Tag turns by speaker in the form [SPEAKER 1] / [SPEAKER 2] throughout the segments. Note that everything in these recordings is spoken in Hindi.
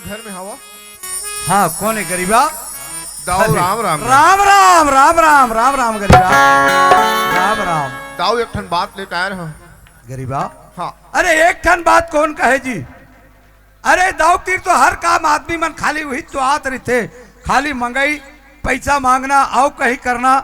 [SPEAKER 1] घर में हवा।
[SPEAKER 2] हाँ कौन है गरीबा?
[SPEAKER 1] दाऊ राम राम
[SPEAKER 2] राम राम राम राम राम राम गरीबा राम राम।
[SPEAKER 1] दाऊ एक ठन बात लेकर आए रहो
[SPEAKER 2] गरीबा।
[SPEAKER 1] हाँ
[SPEAKER 2] अरे एक ठन बात कौन कहे जी? अरे दाऊ तीर तो हर काम आदमी मन खाली वही तो आत रही थे, खाली मंगाई पैसा मांगना आओ कहीं करना।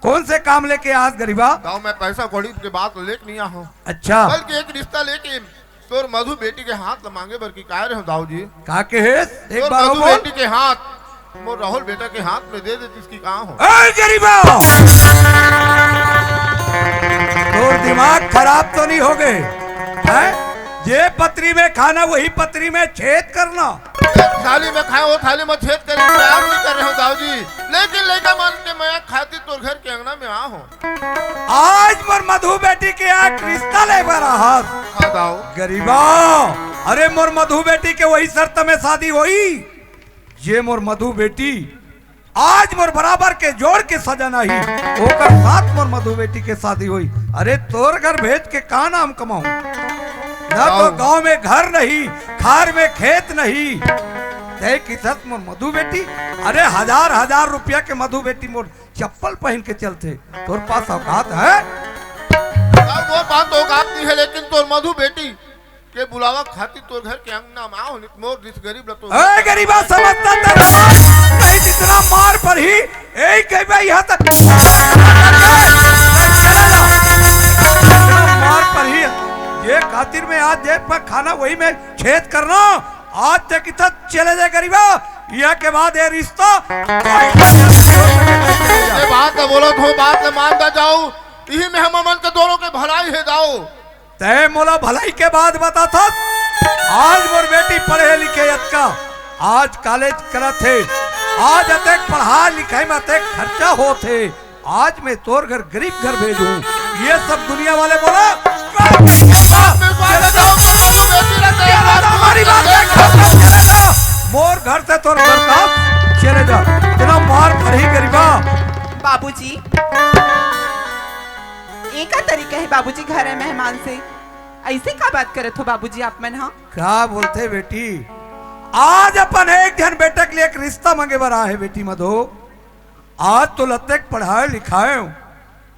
[SPEAKER 2] कौन से काम लेके आज गरीबा?
[SPEAKER 1] दाऊ मैं पैसा कौड़ी के बात लेके नहीं आया हूँ,
[SPEAKER 2] अच्छा
[SPEAKER 1] बल्कि एक रिश्ता लेके तोर मधु बेटी के हाथ मांगे बर की कह रहे हो दाऊ जी।
[SPEAKER 2] का के है? एक
[SPEAKER 1] तोर
[SPEAKER 2] बार
[SPEAKER 1] मधु
[SPEAKER 2] बोल।
[SPEAKER 1] बेटी के हाथ मोर राहुल बेटा के हाथ में दे देती इसकी कहाँ हो।
[SPEAKER 2] ए गरीबा तो दिमाग खराब तो नहीं हो गए हैं? ये पत्री में खाना वही पत्री में छेद करना।
[SPEAKER 1] थाली में खाए वो थाली में छेद कर प्रयास नहीं कर रहे हो दाऊ जी, लेकिन लड़का मान के मैं खाती तोर घर के अंगना में आ हूँ।
[SPEAKER 2] आज मोर मधु बेटी के आग रिश्ता ले बरा हाथ।
[SPEAKER 1] हाँ दाऊ
[SPEAKER 2] गरीबा अरे मोर मधु बेटी के वही शर्त में शादी हुई। ये मोर मधु बेटी आज मोर बराबर के जोड़ के सजा नहीं होकर साथ मोर मधु बेटी के शादी हुई। अरे तोर घर भेज के का नाम कमाऊं? ना तो गांव में घर नहीं, खार में खेत नहीं, तय किसत मोर मधु बेटी। अरे हजार हजार रुपया के मधु बेटी मोर चप्पल पहन के चलते, तोर पास औकात है?
[SPEAKER 1] वो बात तो औकात नहीं है, लेकिन तोर मधु बेटी के बुलावा खाती तोर घर के अंगना में आओ मोर जिस गरीब लगतो।
[SPEAKER 2] ए गरीबा समझता नहीं जितना मार पर ही एक गरीबा यहाँ तक मार पर ही ये खातिर में आज जेब पर खाना वही में छेद करना। आज तक इतना चले जाए गरीबा, यह के बाद ये रिश्ता
[SPEAKER 1] ये बात बोलो तो बात मानता जाओ, यही में हम अमन के दोनों के भलाई है जाओ।
[SPEAKER 2] तय मोला भलाई के बाद बता था आज मोर बेटी पढ़े लिखे का आज कॉलेज करत थे, आज अतक पढ़ा लिखाई में अतक खर्चा होते, आज मैं तोर घर गरीब घर भेजूं। ये सब दुनिया वाले बोला मोर घर से तोर घर का चले जा, इतना मार पड़ी गरीबा।
[SPEAKER 3] बाबूजी एक तरीका है बाबूजी घर है मेहमान से ऐसे का बात करे हो बाबूजी आप मन? हाँ
[SPEAKER 2] क्या बोलते बेटी? आज अपन एक जन बेटे के लिए एक रिश्ता मांगे बरा है बेटी मधु। आज तो लते पढ़ाए लिखाए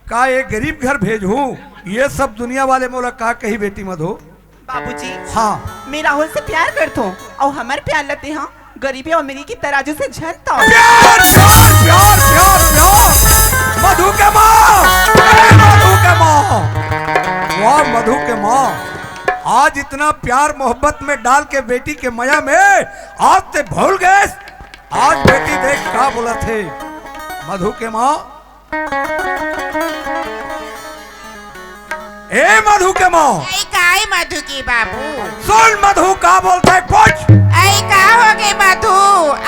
[SPEAKER 2] का एक गरीब घर भेजूं, ये सब दुनिया वाले मोला का कही बेटी मधु?
[SPEAKER 3] बाबूजी
[SPEAKER 2] हाँ
[SPEAKER 3] मैं राहुल से प्यार करता हूँ और हमारे प्यार लेते हैं गरीबी और अमीरी की तराजू से झरता हूँ।
[SPEAKER 2] प्यार प्यार प्यार प्यार प्यार मधु के माँ, मधु के माँ, वाह मधु के माँ, आज इतना प्यार मोहब्बत में डाल के बेटी के माया में आज ते भूल गए। आज बेटी देख क्या बोला थे मधु के माँ। ए मधु के माँ,
[SPEAKER 4] काय मधु की बाबू
[SPEAKER 2] सुन मधु का बोलते कुछ
[SPEAKER 4] आई का हो गई मधु?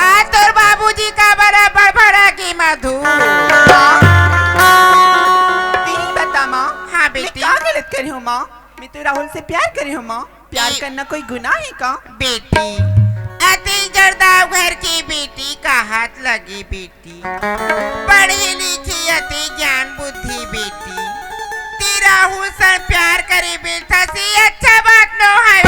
[SPEAKER 4] आज तोर बाबूजी का बराबर भरा की मधु।
[SPEAKER 3] बता माँ।
[SPEAKER 4] हाँ
[SPEAKER 3] मैं
[SPEAKER 4] बेटी।
[SPEAKER 3] क्या गलत करी हूँ माँ? मैं तो राहुल से प्यार करी हूँ माँ। प्यार करना कोई गुनाह है का?
[SPEAKER 4] बेटी अति जरदाव घर की बेटी का हाथ लगी बेटी, पढ़ी लिखी अति ज्ञान बुद्धि बेटी, तेरा हुसन प्यार करे बेटा से अच्छा बात नो है।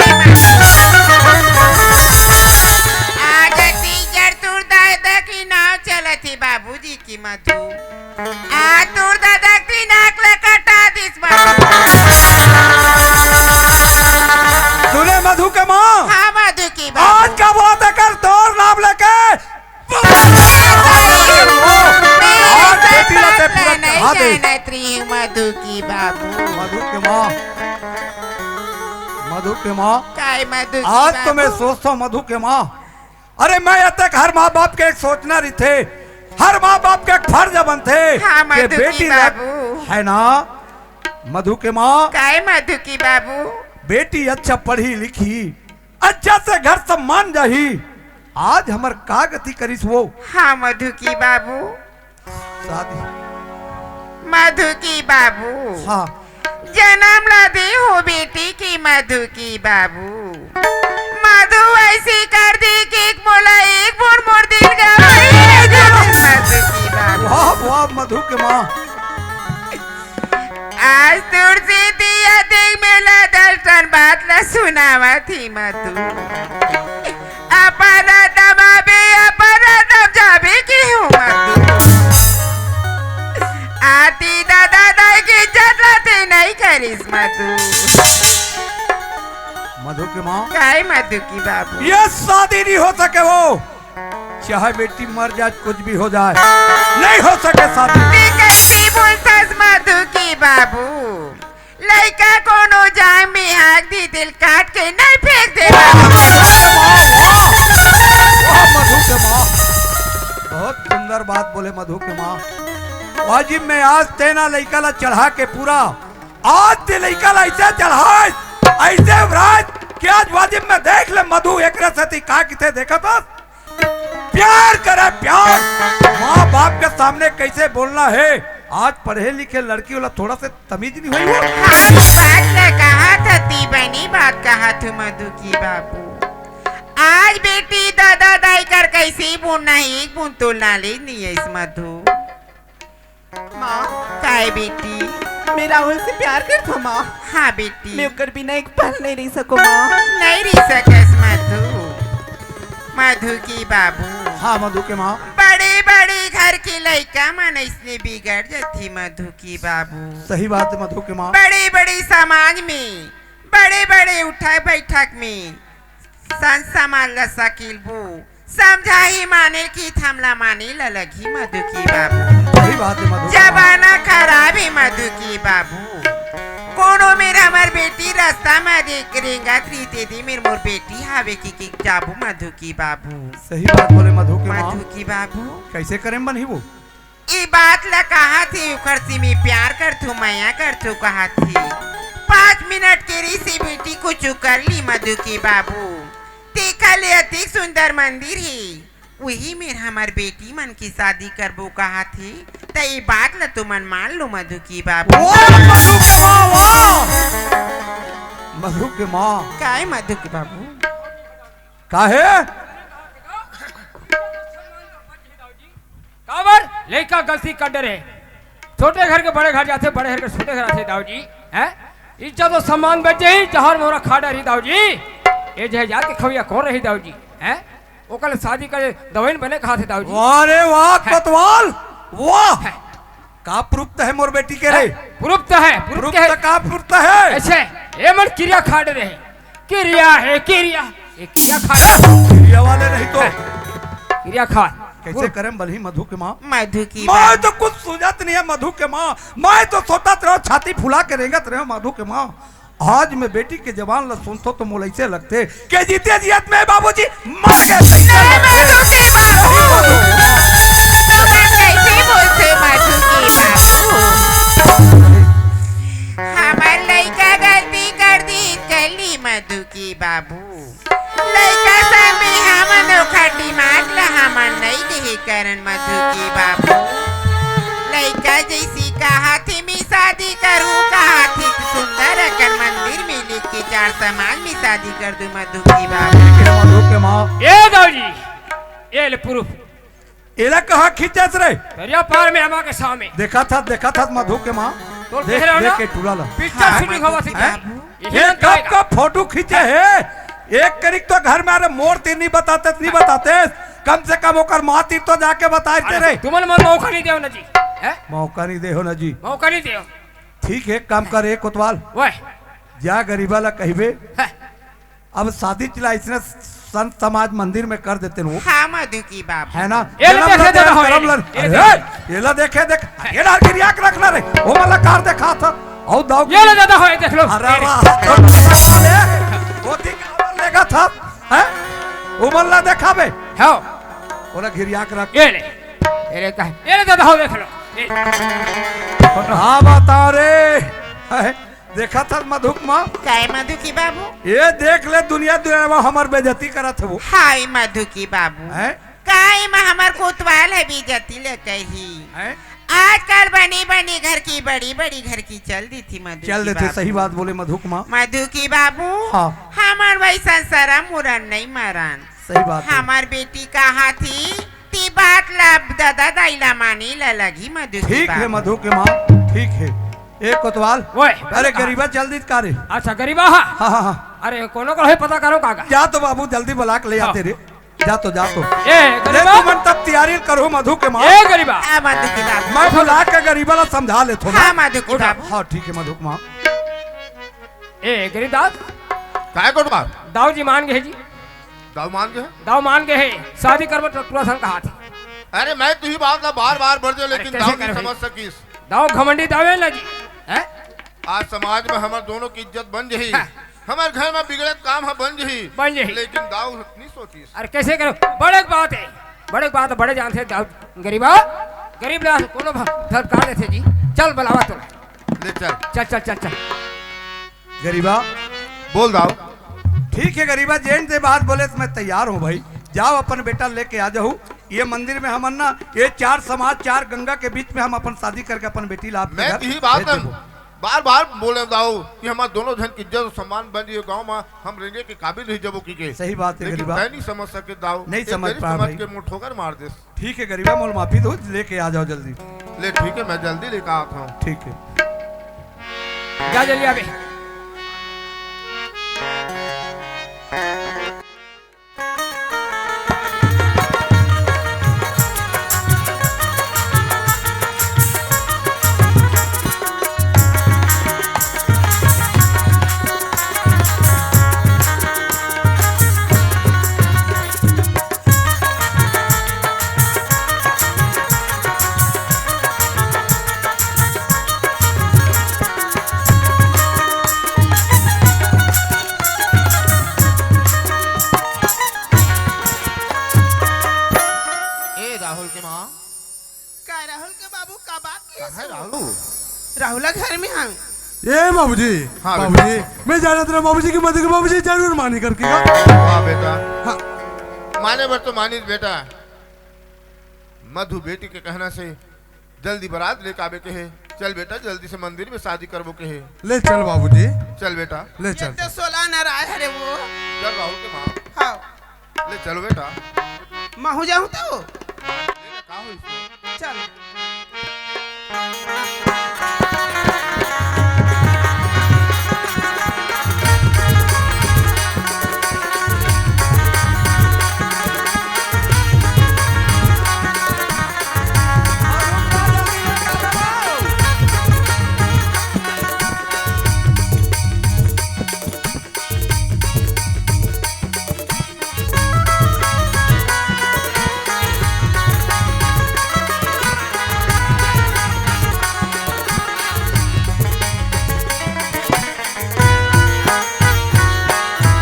[SPEAKER 4] आज अति जर तुर दादा की नाव चलती बाबूजी की मधु, आज तुर दादा की नाक कटा दिस
[SPEAKER 2] सुने मधु के माँ।
[SPEAKER 4] हाँ मधु की
[SPEAKER 2] आज का बात है कर तोर नाम लेके आज बेटी लते पूरा चढ़ा दे।
[SPEAKER 4] मधु की बाबू
[SPEAKER 2] मधु के माँ, मधु के माँ,
[SPEAKER 4] काय मधु की
[SPEAKER 2] आज तो
[SPEAKER 4] बाबू?
[SPEAKER 2] मैं सोचता हूँ मधु के माँ। अरे मैं अब तक हर माँ बाप के एक सोचना रही थे, हर माँ बाप के एक फर्ज बनते
[SPEAKER 4] हाँ,
[SPEAKER 2] कि
[SPEAKER 4] मधु
[SPEAKER 2] बेटी
[SPEAKER 4] की बाबू।
[SPEAKER 2] है ना मधु के माँ।
[SPEAKER 4] काय मधु की बाबू?
[SPEAKER 2] बेटी अच्छा पढ़ी लिखी अच्छा से घर सम्मान जाही, आज हमर का गति करिस वो?
[SPEAKER 4] हाँ मधु की बाबू।
[SPEAKER 2] शादी
[SPEAKER 4] मधु की बाबू
[SPEAKER 2] हाँ
[SPEAKER 4] जन्म ला दे हो बेटी की मधु की बाबू। मधु ऐसी कर दी कि एक मोला एक बोर मोर दिल गा मधु की बाबू।
[SPEAKER 2] वाह वाह मधु के माँ।
[SPEAKER 4] आज तुरसी दिया देख मेला दर्शन बात ला सुनावा थी मधु, अपन मारा दबाबे अपना दब जाबे की हूँ मधु आती दादा दाई की इज्जत लाते नहीं करिस मधु
[SPEAKER 2] मधु की माँ
[SPEAKER 4] काय मधु की बाबू
[SPEAKER 2] ये शादी नहीं हो सके वो चाहे बेटी मर जाए कुछ भी हो जाए नहीं हो सके शादी
[SPEAKER 4] कैसी बोलतास मधु की बाबू लड़का कोनो जान में हाथ दी दिल काट के नहीं फेंक दे
[SPEAKER 2] वाह मधु के माँ बहुत सुंदर बात बोले मधु के माँ वाजिब में आज तेना लड़का ला चढ़ा के पूरा आज ते लड़का ला ऐसे चढ़ा ऐसे राज कि आज वाजिब में देख ले मधु एक रसती का किथे देखा था प्यार करे प्यार माँ बाप के सामने कैसे बोलना है आज पढ़े लिखे लड़की वाला थोड़ा से तमीज नहीं हुई वो
[SPEAKER 4] बात कहा था ती बनी बात कहा तू मधु की बाबू आज बेटी दादा दाई कर कैसे बोलना है एक बूंद तो लाले नहीं है इस मधु
[SPEAKER 3] माँ
[SPEAKER 4] काय बेटी
[SPEAKER 3] मैं राहुल से प्यार करता हूँ माँ
[SPEAKER 4] हाँ बेटी
[SPEAKER 3] मैं ओकर बिना एक पल नहीं रह सकूँ माँ
[SPEAKER 4] नहीं रह सकस मधु मधु की बाबू
[SPEAKER 2] हाँ मधु के माँ
[SPEAKER 4] बड़े बड़े घर की लड़का मन इसने बिगड़ जाती मधु की बाबू
[SPEAKER 2] सही बात है मधु के माँ
[SPEAKER 4] बड़े बड़े समाज में बड़े बड़े उठक बैठक में सन समाज ला सकील बो समझा ही माने की थमला माने लगी मधु की बाबू
[SPEAKER 2] सही बात है मधु के माँ।
[SPEAKER 4] जमाना खराब है मधु की बाबू कोनो मेरा हमार बेटी रास्ता में देख रेंगा थी दी मेरे मोर बेटी हावे की जाबू मधु की बाबू
[SPEAKER 2] सही बात बोले मधु के माँ
[SPEAKER 4] मधु की बाबू
[SPEAKER 2] कैसे करें बनी वो
[SPEAKER 4] ई बात ला कहा थी उखड़सी में प्यार कर तू मैया कर तू कहा थी 5 मिनट के रीसी बेटी कुछ कर ली मधु की बाबू देखा ले अति सुंदर मंदिर है वही में हमार बेटी मन की शादी करबो कहा थी तो ये बात ला तू मन मान लो मधु की बाबू
[SPEAKER 2] मधु के माँ वाह मधु के माँ
[SPEAKER 4] काय मधु की बाबू
[SPEAKER 2] काहे
[SPEAKER 5] काबर लड़का गलती कर डरे छोटे घर के बड़े घर जाते बड़े घर के छोटे घर आते दाऊ जी हैं इज्जत और सम्मान बेटे ही जहर मोरा खा डरी दाऊ जी ये जो जात के खविया कौन रही दाऊ जी हैं वो कल शादी करे दवाइन बने कहा थे दाऊ जी
[SPEAKER 2] अरे वाह कोतवाल वाह का प्रुप्त है मोर बेटी के रे
[SPEAKER 5] प्रुप्त है प्रुप्त है
[SPEAKER 2] प्रुप्त का प्रुप्त है
[SPEAKER 5] ऐसे ये मन क्रिया खा डरे क्रिया है क्रिया ये क्रिया खा
[SPEAKER 2] ये वाले नहीं तो
[SPEAKER 5] क्रिया खा
[SPEAKER 2] कैसे करें बलही मधु के माँ
[SPEAKER 4] मधु की
[SPEAKER 2] मैं
[SPEAKER 4] बाबू
[SPEAKER 2] तो कुछ सूझत नहीं है मधु के माँ मैं तो सोचत रहो छाती फुला के रेंगत रहो मधु के माँ आज मैं बेटी के जवान ला सुनतो तो मोल ऐसे लगते के जीते जियत में बाबूजी मर गए
[SPEAKER 4] मधु की बाबू कैसे बोलते मधु की बाबू हमार लड़का गलती कर दी गली मधु की बाबू लड़का सब में हमन ओखर दिमाग ला हमन नहीं दे करन मधु की बाबू लड़का जैसी कहा थी मैं शादी करूँ कहा थी सुंदर अकर मंदिर में लिख के 4 समाज में शादी कर दूं मधु की बाबू
[SPEAKER 2] मधु के माँ
[SPEAKER 5] ये दाऊ जी ये ले प्रूफ
[SPEAKER 2] एला कहा खींचत रे
[SPEAKER 5] दरिया पार में हमा के सामने
[SPEAKER 2] देखा था मधु के माँ
[SPEAKER 5] तो
[SPEAKER 2] देख
[SPEAKER 5] देख रहे हो
[SPEAKER 2] देख
[SPEAKER 5] ना
[SPEAKER 2] के टूला ला
[SPEAKER 5] पिक्चर शूटिंग हुआ थी
[SPEAKER 2] ये कब का फोटो खींचे है एक करीब तो घर में अरे मोर तीर नहीं बताते कम से कम होकर माँ तीर तो जाके बताते रे
[SPEAKER 5] तुमन मन मौका नहीं दे ना जी हैं
[SPEAKER 2] मौका नहीं दे हो ना जी
[SPEAKER 5] मौका नहीं दे
[SPEAKER 2] ठीक है काम कर एक कोतवाल
[SPEAKER 5] वह
[SPEAKER 2] जा गरीबा ला कहबे
[SPEAKER 5] है
[SPEAKER 2] अब शादी चला इसने संत समाज मंदिर में कर देते हैं वो
[SPEAKER 4] हाँ मधु की बाबू
[SPEAKER 2] है ना
[SPEAKER 5] ये ले देखे देना हो,
[SPEAKER 2] ये ला देखे देख ये ला गिरिया के रखना रे वो मला कार देखा था और दाऊ
[SPEAKER 5] ये ले ज्यादा हो देख लो
[SPEAKER 2] अरे वाह वो ठीक लेगा था हैं वो मल्ला देखा बे
[SPEAKER 5] हां
[SPEAKER 2] ओला गिरिया के रख
[SPEAKER 5] ये ले का ये ले ज्यादा हो देख लो
[SPEAKER 2] हाँ बता रे हैं, देखा था मधुक माँ
[SPEAKER 4] काय मधु की बाबू
[SPEAKER 2] ये देख ले दुनिया दुनिया में हमार बेइज्जती करा था वो
[SPEAKER 4] हाय मधु की बाबू
[SPEAKER 2] हैं
[SPEAKER 4] काय में हमार कोतवाल है बीजती ले कही
[SPEAKER 2] हैं
[SPEAKER 4] आजकल बनी बनी घर की बड़ी बड़ी घर की चल दी थी मधु
[SPEAKER 2] चल
[SPEAKER 4] की
[SPEAKER 2] देते
[SPEAKER 4] बाबू।
[SPEAKER 2] सही बात बोले मधुक माँ
[SPEAKER 4] मधु की बाबू
[SPEAKER 2] हाँ।
[SPEAKER 4] हमार वैसा सरा मुरन नहीं मरन
[SPEAKER 2] सही बात है
[SPEAKER 4] हमार बेटी कहा थी ती बात ला दादा दाईला मानी ला लगी मधु की
[SPEAKER 2] ठीक है
[SPEAKER 4] बाबू।
[SPEAKER 2] मधु के माँ ठीक है एक कोतवाल
[SPEAKER 5] ओए
[SPEAKER 2] अरे गरीबा जल्दी कारे
[SPEAKER 5] अच्छा गरीबा हाँ
[SPEAKER 2] हाँ हाँ हाँ
[SPEAKER 5] अरे कोनो को है पता करो काका
[SPEAKER 2] जा तो बाबू जल्दी बुला के ले आते रे जा तो
[SPEAKER 5] ए
[SPEAKER 2] ले
[SPEAKER 5] गरीबा
[SPEAKER 2] तू मन तब तैयारी करो मधु के माँ
[SPEAKER 5] ए गरीबा
[SPEAKER 4] हाँ मधु की बाबू
[SPEAKER 2] मैं बुला के गरीबा ला समझा ले थो
[SPEAKER 4] हाँ मधु की बाबू
[SPEAKER 2] हाँ ठीक है मधु के माँ
[SPEAKER 5] ए गरीबदास
[SPEAKER 1] काय कोट बात
[SPEAKER 5] दाऊ जी मान गए जी
[SPEAKER 1] दाऊ मान गए
[SPEAKER 5] दाऊ मान गए हैं शादी करबो तो तुरंत हम कहा थी
[SPEAKER 1] अरे मैं तुही बात ना बार बार बढ़ जाओ लेकिन
[SPEAKER 5] कैसे
[SPEAKER 1] दाऊ
[SPEAKER 5] करे
[SPEAKER 1] नहीं
[SPEAKER 5] भाई?
[SPEAKER 1] समझ सकीस
[SPEAKER 5] दाऊ घमंडी दावे ना जी हैं
[SPEAKER 1] आज समाज में हमारे दोनों की इज्जत बन जही
[SPEAKER 5] हाँ।
[SPEAKER 1] हमारे घर में बिगड़त काम है बन जही
[SPEAKER 5] बन जही।
[SPEAKER 1] लेकिन दाऊ नहीं सोचीस
[SPEAKER 5] अरे कैसे करो बड़े बात है बड़े जानते हैं दाऊ गरीबा गरीब लोग कोनो धरकार देते जी चल बुलावा तो
[SPEAKER 1] ले चल
[SPEAKER 5] चल चल चल चल
[SPEAKER 2] गरीबा
[SPEAKER 1] बोल दाऊ
[SPEAKER 2] ठीक है गरीबा जैन से बात बोले तो मैं तैयार हूँ भाई जाओ अपन बेटा लेके आ जाओ ये मंदिर में हम ना ये 4 समाज 4 गंगा के बीच में हम अपन शादी करके अपन बेटी ला
[SPEAKER 1] मैं तुही बात ना बार बार बोले दाऊ कि हमारे दोनों जन की इज्जत और सम्मान बन रही गाँव में हम रहने के काबिल रही जब की के
[SPEAKER 2] सही बात है
[SPEAKER 1] लेकिन
[SPEAKER 2] गरीबा
[SPEAKER 1] मैं नहीं समझ सके दाऊ
[SPEAKER 2] नहीं
[SPEAKER 1] एक
[SPEAKER 2] समझ
[SPEAKER 1] मेरी
[SPEAKER 2] पा भाई।
[SPEAKER 1] के मुंह ठोकर मार दे
[SPEAKER 2] ठीक है गरीबा मोल माफी दो लेके आ जाओ जल्दी
[SPEAKER 1] ले ठीक है मैं जल्दी लेकर आता हूँ
[SPEAKER 2] ठीक है
[SPEAKER 5] जा जल्दी आवे
[SPEAKER 1] ए राहुल के माँ
[SPEAKER 4] का राहुल के बाबू का बात की
[SPEAKER 1] है राहुल
[SPEAKER 4] राहुल घर में हम
[SPEAKER 6] ये बाबूजी
[SPEAKER 1] हाँ,
[SPEAKER 6] बाबूजी मैं जाना था बाबूजी की मदद बाबूजी जरूर मानी करके
[SPEAKER 1] वाह बेटा
[SPEAKER 6] हाँ।
[SPEAKER 1] माने भर तो मानिस बेटा मधु बेटी के कहना से जल्दी बारात लेकर आवे के है चल बेटा जल्दी से मंदिर में शादी करबो के है
[SPEAKER 6] ले चल बाबूजी
[SPEAKER 1] चल बेटा
[SPEAKER 6] ले
[SPEAKER 4] ये
[SPEAKER 6] चल
[SPEAKER 4] तो 16 न रहा है रे वो
[SPEAKER 1] चल राहुल के माँ
[SPEAKER 4] हाँ
[SPEAKER 1] ले चलो बेटा
[SPEAKER 4] मैं हो जाऊँ तो
[SPEAKER 1] लेना का हो इसको
[SPEAKER 4] चल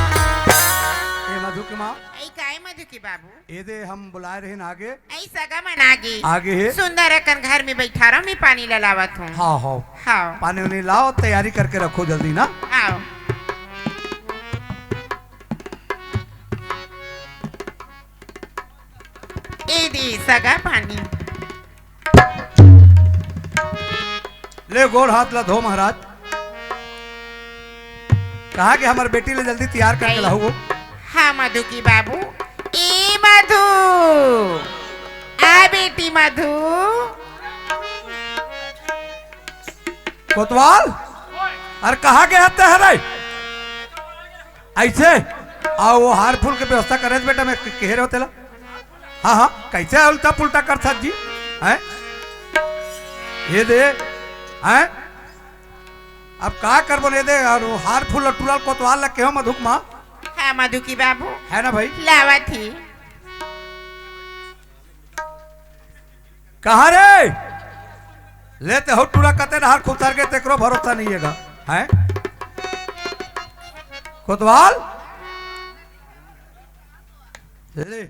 [SPEAKER 2] ए मधु के माँ
[SPEAKER 4] ऐ काय मधु की बाबू
[SPEAKER 2] ये दे हम बुलाए रहे ना आगे
[SPEAKER 4] ऐ सगा मनागी
[SPEAKER 2] आगे है
[SPEAKER 4] सुंदर अकन घर में बैठा रहा मैं पानी ललावत हूँ
[SPEAKER 2] हाँ हाँ
[SPEAKER 4] हाँ
[SPEAKER 2] पानी उनी लाओ तैयारी करके रखो जल्दी ना
[SPEAKER 4] आओ ए दी सगा पानी
[SPEAKER 2] ले गोर हाथ ला धो महाराज कहा कि हमारे बेटी ले जल्दी तैयार करके
[SPEAKER 4] नहीं।
[SPEAKER 2] लाओ
[SPEAKER 4] हाँ मधु की बाबू ए मधु आ बेटी मधु
[SPEAKER 2] कोतवाल अरे कहा के हत्ते हरे ऐसे आओ वो हार फूल के व्यवस्था करे बेटा मैं कह रहे हो तेला हाँ हाँ कैसे उल्टा पुल्टा कर साथ जी हैं ये दे हैं अब का कर बोले दे और वो हार फूल और टुलाल कोतवाल लग के हो मधुक माँ
[SPEAKER 4] हाँ मधु की बाबू
[SPEAKER 2] है ना भाई
[SPEAKER 4] लावा थी
[SPEAKER 2] कहा रे लेते हो टूरा कते हार खूब तार के तेकरो भरोसा नहीं है हैं कोतवाल ले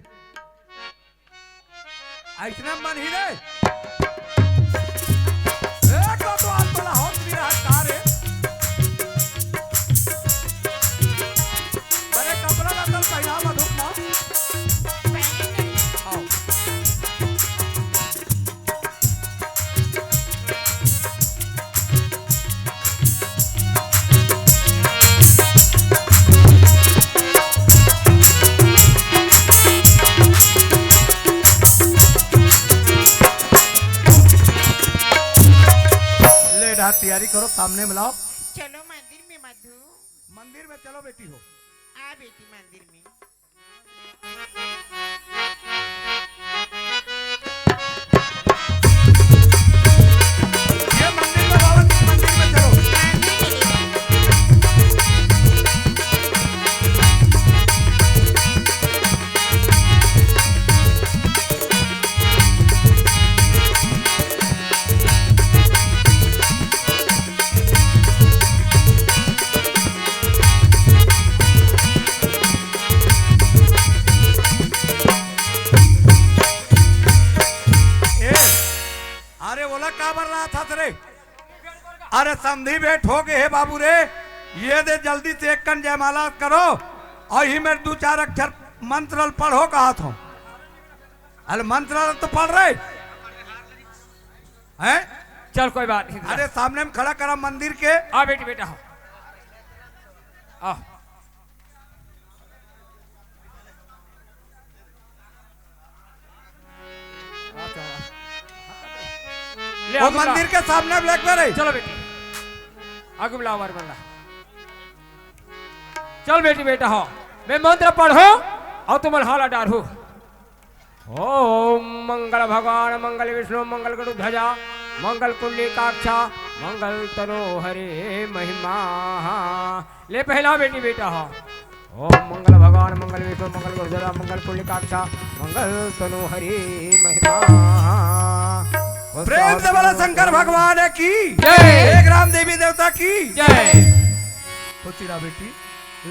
[SPEAKER 2] ऐसना मन ही रे ए कोतवाल तोला होत नहीं रहा का रे अरे कपड़ा बदल पहना मधुक मां आओ ले डा तैयारी करो सामने मिलाओ
[SPEAKER 4] चलो मंदिर में मधु
[SPEAKER 2] मंदिर में चलो बेटी हो
[SPEAKER 4] आ बेटी मंदिर में
[SPEAKER 2] काबर रहा था रे? अरे समधी भेंट हो गए है बाबू रे, ये दे जल्दी से एक कन जयमाला करो और ही मेरे 2-4 अक्षर मंत्र पढ़ो कहा था। अरे मंत्र तो पढ़ रहे हैं?
[SPEAKER 5] चल कोई बात नहीं।
[SPEAKER 2] अरे सामने में खड़ा करा मंदिर के।
[SPEAKER 5] आ बेटी बेटा हो आ ले
[SPEAKER 2] वो
[SPEAKER 5] आगे बुला।
[SPEAKER 2] मंदिर के सामने ब्लैक बेरे।
[SPEAKER 5] चलो बेटी आगे बुलाओ हमारे बंदा। चल बेटी बेटा हो, मैं मंत्र पढ़ो और तुम हाला डारो। ओम मंगल भगवान मंगल विष्णु मंगल गरुड़ ध्वजा मंगल कुंडलिकाक्षा मंगल तनो हरे महिमा। ले पहला बेटी बेटा हो। ओम मंगल भगवान मंगल विष्णु मंगल गरुड़ ध्वजा मंगल कुंडलिकाक्षा मंगल तनो हरे महिमा।
[SPEAKER 2] प्रेम से बोला शंकर भगवान की
[SPEAKER 5] जय।
[SPEAKER 2] एक राम देवी देवता की
[SPEAKER 5] जय।
[SPEAKER 2] खुशी रहा बेटी।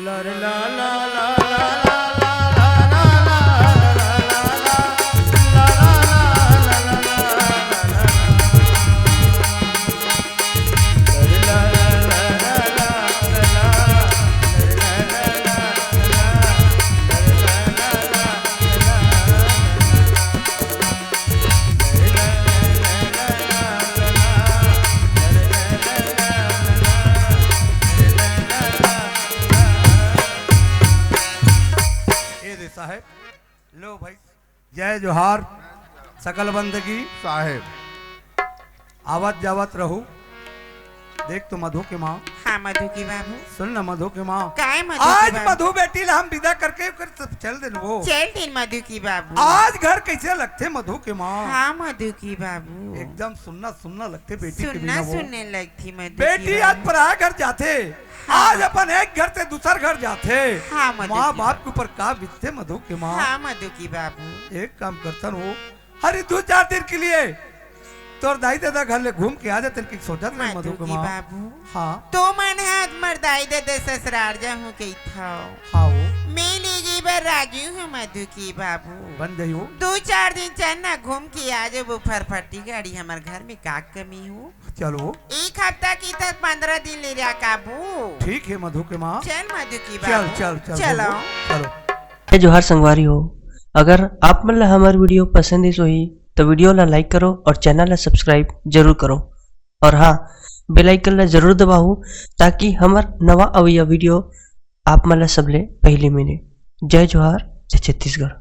[SPEAKER 1] ला ला ला ला ला ला
[SPEAKER 2] साहेब लो भाई। जय जोहार सकल बंदगी
[SPEAKER 1] साहेब।
[SPEAKER 2] आवत जावत रहू। देख तो मधु के माँ।
[SPEAKER 4] हाँ मधु की बाबू।
[SPEAKER 2] सुन ना मधु के माँ,
[SPEAKER 4] काय मधु की
[SPEAKER 2] आज
[SPEAKER 4] बाबू?
[SPEAKER 2] मधु बेटी ला हम विदा करके चल दिन वो।
[SPEAKER 4] चल दिन मधु की बाबू।
[SPEAKER 2] आज घर कैसे लगते मधु के माँ?
[SPEAKER 4] हाँ मधु की बाबू।
[SPEAKER 2] एकदम सुनना सुनना लगते बेटी के
[SPEAKER 4] सुनना
[SPEAKER 2] बिना वो।
[SPEAKER 4] सुनने लगती मधु की
[SPEAKER 2] बेटी आज
[SPEAKER 4] बाबू।
[SPEAKER 2] पराया घर जाते, आज अपन एक घर से दूसर घर जाते।
[SPEAKER 4] हाँ, मधु
[SPEAKER 2] माँ
[SPEAKER 4] की
[SPEAKER 2] बाप के ऊपर का बीतते मधु के माँ।
[SPEAKER 4] हाँ मधु की बाबू।
[SPEAKER 2] एक काम करता वो, हरी 2-4 दिन के लिए तोर दाई दादा घर ले घूम के आ जाते कि सोचत नहीं
[SPEAKER 4] मधु
[SPEAKER 2] मधु के
[SPEAKER 4] की
[SPEAKER 2] माँ।
[SPEAKER 4] बाबू।
[SPEAKER 2] हाँ
[SPEAKER 4] तो मन हाथ मर्दाई दे ससुराल जाऊँ कही था।
[SPEAKER 2] हाँ वो
[SPEAKER 4] मैं लेगी बार राजी हूँ मधु की बाबू।
[SPEAKER 2] बन गई हो।
[SPEAKER 4] 2-4 दिन चलना घूम के आ जाओ। वो फरफटी गाड़ी हमारे घर में का कमी हो।
[SPEAKER 2] चलो
[SPEAKER 4] एक हफ्ता की तक 15 दिन ले जा काबू।
[SPEAKER 2] ठीक है मधु के माँ।
[SPEAKER 4] चल मधु की
[SPEAKER 2] चल
[SPEAKER 4] बाबू।
[SPEAKER 2] चल चल
[SPEAKER 4] चलो।
[SPEAKER 2] चलो।
[SPEAKER 7] जय जोहार संगवारी हो। अगर आप मन ला हमार वीडियो पसंद ही सोही तो वीडियो ला लाइक करो और चैनल ला सब्सक्राइब जरूर करो। और हाँ, बेल आइकन ला जरूर दबाओ ताकि हमार नवा अवैया वीडियो आप मन ला सबले पहले मिले। जय जोहार, जय छत्तीसगढ़।